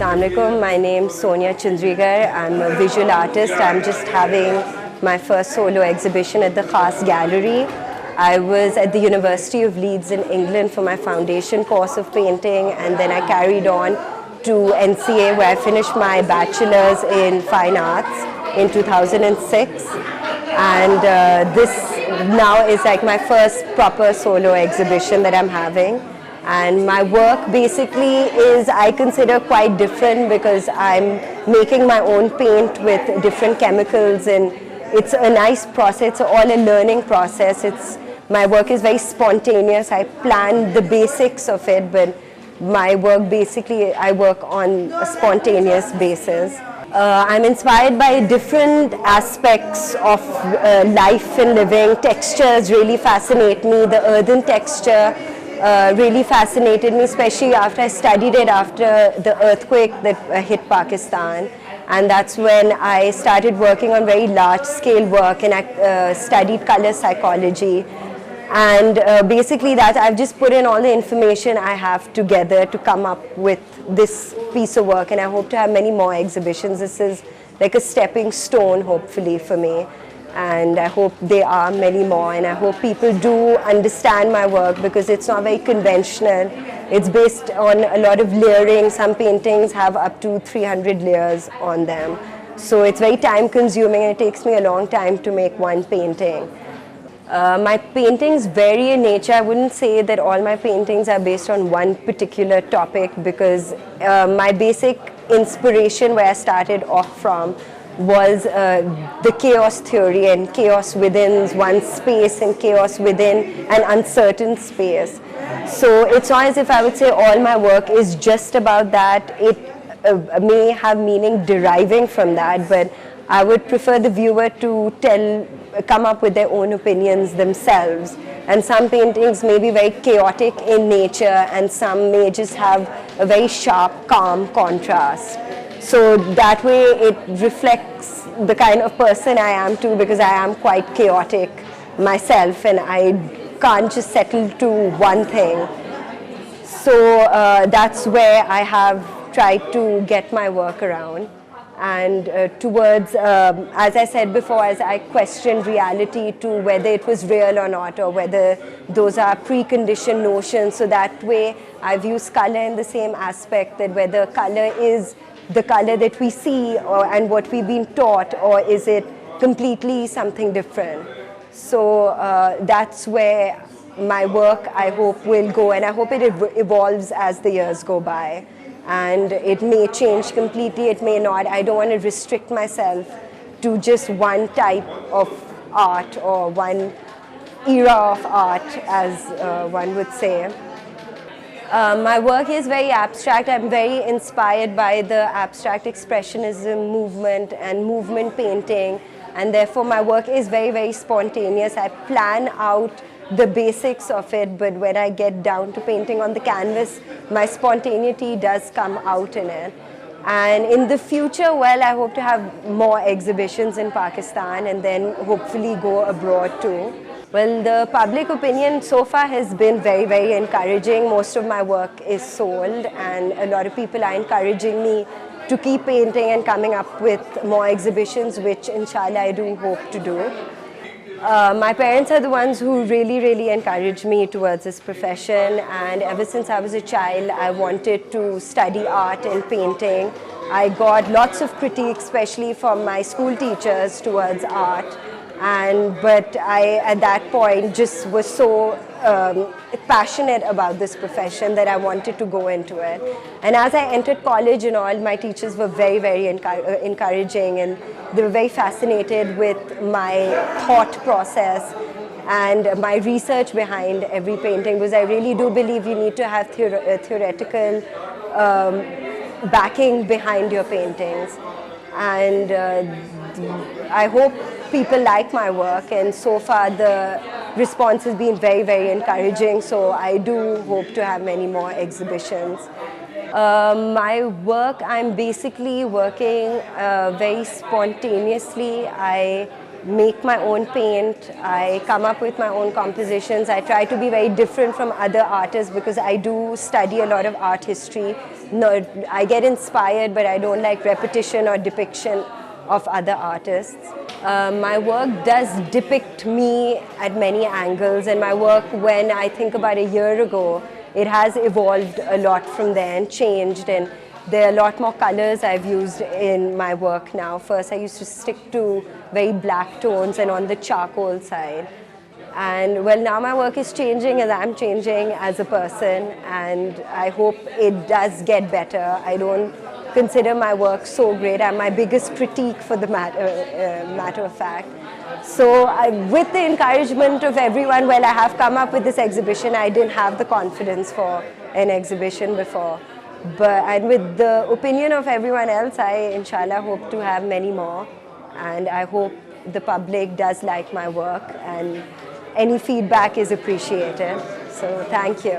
Assalamu alaikum. My name is Sonia. I'm a visual artist. I'm just having my first solo exhibition at the Khas Gallery. I was at the University of Leeds in England for my foundation course of painting, and then I carried on to NCA where I finished my bachelor's in fine arts in 2006. And this now is like my first proper solo exhibition that I'm having. And my work basically is, I consider, quite different because I'm making my own paint with different chemicals, and it's a nice process. It's all a learning process. My work is very spontaneous. I plan the basics of it, but my work basically, I work on a spontaneous basis. I'm inspired by different aspects of life and living. Textures really fascinate me. The earthen texture really fascinated me, especially after I studied it after the earthquake that hit Pakistan. And that's when I started working on very large scale work, and I studied color psychology. And basically that I've just put in all the information I have together to come up with this piece of work, and I hope to have many more exhibitions. This is like a stepping stone, hopefully, for me. And I hope there are many more, and I hope people do understand my work because it's not very conventional. It's based on a lot of layering. Some paintings have up to 300 layers on them. So it's very time consuming, and it takes me a long time to make one painting. My paintings vary in nature. I wouldn't say that all my paintings are based on one particular topic because my basic inspiration where I started off from was the chaos theory and chaos within one's space and chaos within an uncertain space. So it's not as if I would say all my work is just about that. It may have meaning deriving from that, but I would prefer the viewer to come up with their own opinions themselves. And some paintings may be very chaotic in nature, and some may just have a very sharp, calm contrast. So that way it reflects the kind of person I am too, because I am quite chaotic myself and I can't just settle to one thing. So that's where I have tried to get my work around. And towards, as I said before, as I questioned reality to whether it was real or not, or whether those are preconditioned notions. So that way I've used color in the same aspect, that whether color is the color that we see and what we've been taught, or is it completely something different. So that's where my work, I hope, will go, and I hope it evolves as the years go by. And it may change completely, it may not. I don't want to restrict myself to just one type of art or one era of art, as one would say. My work is very abstract. I'm very inspired by the abstract expressionism movement and movement painting, and therefore my work is very, very spontaneous. I plan out the basics of it, but when I get down to painting on the canvas, my spontaneity does come out in it. And in the future, well, I hope to have more exhibitions in Pakistan and then hopefully go abroad too. Well, the public opinion so far has been very, very encouraging. Most of my work is sold, and a lot of people are encouraging me to keep painting and coming up with more exhibitions, which inshallah I do hope to do. My parents are the ones who really, really encouraged me towards this profession, and ever since I was a child, I wanted to study art and painting. I got lots of critique, especially from my school teachers, towards art. But I, at that point, just was so passionate about this profession that I wanted to go into it. And as I entered college and all, my teachers were very, very encouraging, and they were very fascinated with my thought process and my research behind every painting, because I really do believe you need to have theoretical backing behind your paintings. And I hope people like my work, and so far the response has been very, very encouraging, so I do hope to have many more exhibitions. My work, I'm basically working very spontaneously. I make my own paint. I come up with my own compositions. I try to be very different from other artists because I do study a lot of art history. No, I get inspired, but I don't like repetition or depiction of other artists. My work does depict me at many angles, and my work, when I think about a year ago, it has evolved a lot from there and changed, and there are a lot more colors I've used in my work now. First I used to stick to very black tones and on the charcoal side. And well, now my work is changing as I'm changing as a person, and I hope it does get better. I don't consider my work so great. I'm my biggest critique for the matter of fact. So with the encouragement of everyone, well, I have come up with this exhibition. I didn't have the confidence for an exhibition before. And with the opinion of everyone else, I inshallah hope to have many more. And I hope the public does like my work, and any feedback is appreciated. So thank you.